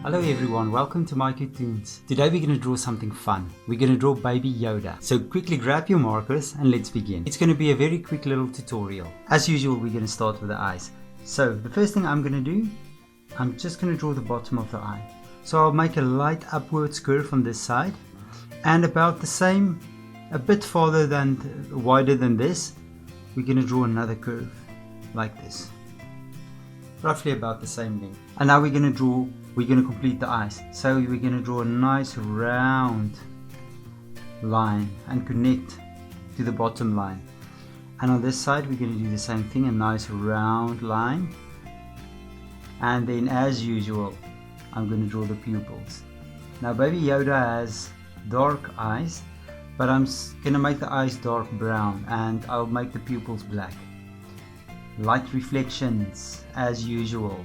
Hello everyone, welcome to mycutetoons. Today we're going to draw something fun. We're going to draw baby Yoda. So quickly grab your markers and let's begin. It's going to be a very quick little tutorial. As usual, we're going to start with the eyes. So the first thing I'm going to do, I'm just going to draw the bottom of the eye. So I'll make a light upwards curve on this side and about the same, a bit farther than, wider than this, we're going to draw another curve like this. Roughly about the same length. And now we're going to complete the eyes. So we're going to draw a nice round line and connect to the bottom line. And on this side we're going to do the same thing, a nice round line. And then as usual, I'm going to draw the pupils. Now baby Yoda has dark eyes, but I'm going to make the eyes dark brown and I'll make the pupils black. Light reflections as usual.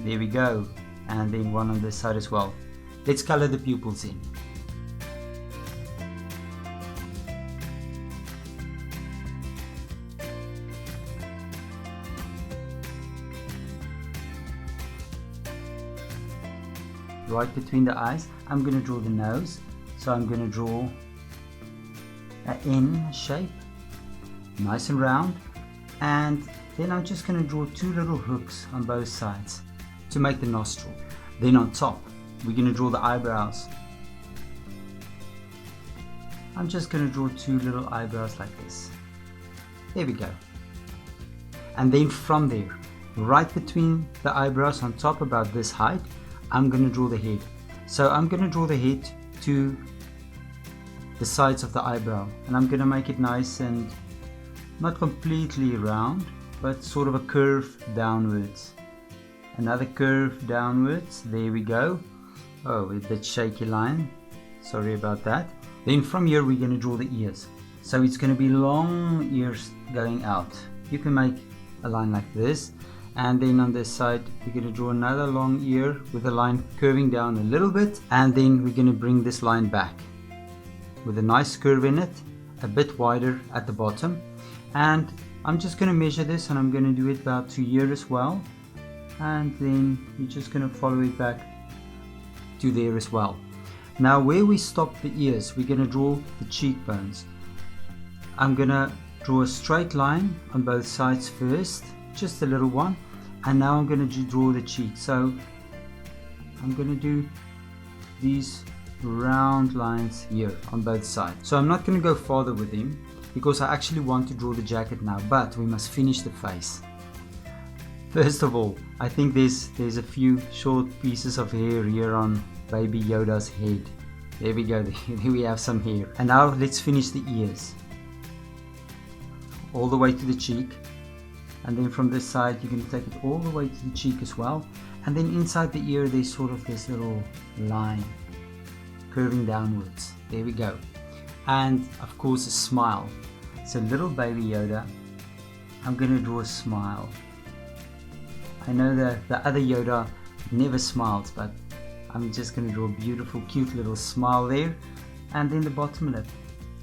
There we go. And then one on this side as well. Let's color the pupils in. Right between the eyes, I'm going to draw the nose. So I'm going to draw an N shape. Nice and round, and then I'm just going to draw two little hooks on both sides to make the nostril. Then on top we're going to draw the eyebrows. I'm just going to draw two little eyebrows like this. There we go. And then from there, right between the eyebrows on top about this height, I'm going to draw the head. So I'm going to draw the head to the sides of the eyebrow, and I'm going to make it nice and not completely round, but sort of a curve downwards. Another curve downwards. There we go. Oh, a bit shaky line. Sorry about that. Then from here we're going to draw the ears. So it's going to be long ears going out. You can make a line like this. And then on this side we're going to draw another long ear with a line curving down a little bit. And then we're going to bring this line back with a nice curve in it, a bit wider at the bottom. And I'm just going to measure this and I'm going to do it about to here as well, and then you're just going to follow it back to there as well. Now where we stop the ears, we're going to draw the cheekbones. I'm going to draw a straight line on both sides first, just a little one, and now I'm going to draw the cheek. So I'm going to do these round lines here on both sides. So I'm not going to go farther with him because I actually want to draw the jacket now, but we must finish the face. First of all, I think there's a few short pieces of hair here on baby Yoda's head. There we go, there we have some hair. And now let's finish the ears. All the way to the cheek. And then from this side you're going to take it all the way to the cheek as well. And then inside the ear there's sort of this little line curving downwards. There we go. And of course a smile. So little baby Yoda, I'm going to draw a smile. I know that the other Yoda never smiles, but I'm just going to draw a beautiful cute little smile there. And then the bottom lip,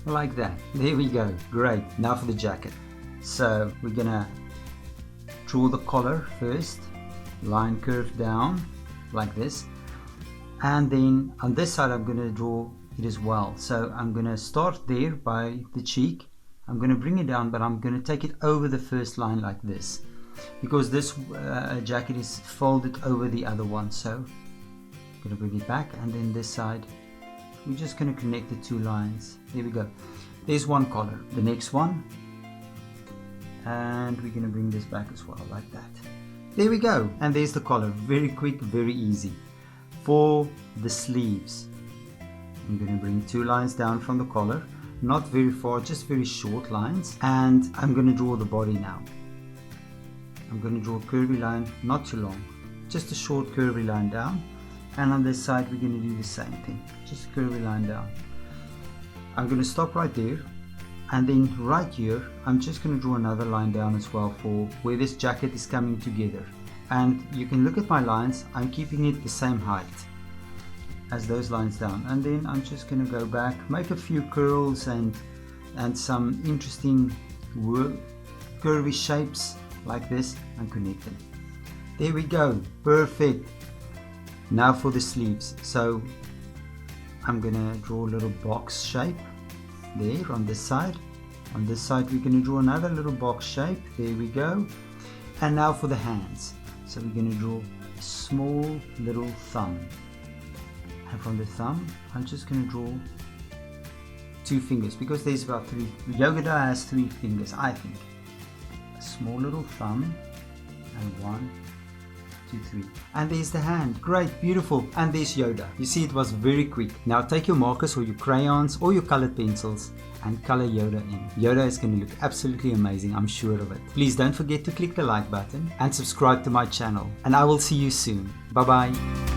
like that. There we go, great. Now for the jacket. So we're going to draw the collar first, line curve down like this. And then on this side I'm going to draw it as well. So I'm going to start there by the cheek. I'm going to bring it down, but I'm going to take it over the first line like this, because this jacket is folded over the other one. So I'm going to bring it back, and then this side we're just going to connect the two lines. There we go. There's one collar. The next one, and we're going to bring this back as well like that. There we go. And there's the collar. Very quick, very easy. For the sleeves, I'm going to bring two lines down from the collar, not very far, just very short lines, and I'm going to draw the body now. I'm going to draw a curvy line, not too long, just a short curvy line down, and on this side we're going to do the same thing, just a curvy line down. I'm going to stop right there, and then right here I'm just going to draw another line down as well for where this jacket is coming together. And you can look at my lines, I'm keeping it the same height as those lines down, and then I'm just going to go back, make a few curls and some interesting curvy shapes like this and connect them. There we go, perfect. Now for the sleeves. So I'm gonna draw a little box shape there on this side. On this side we're gonna draw another little box shape. There we go. And now for the hands. So we're gonna draw a small little thumb. And from the thumb, I'm just gonna draw 2 fingers because there's about 3. Yoda has 3 fingers, I think. A small little thumb and 1, 2, 3. And there's the hand. Great, beautiful. And there's Yoda. You see, it was very quick. Now take your markers or your crayons or your colored pencils and color Yoda in. Yoda is going to look absolutely amazing, I'm sure of it. Please don't forget to click the like button and subscribe to my channel. And I will see you soon. Bye bye.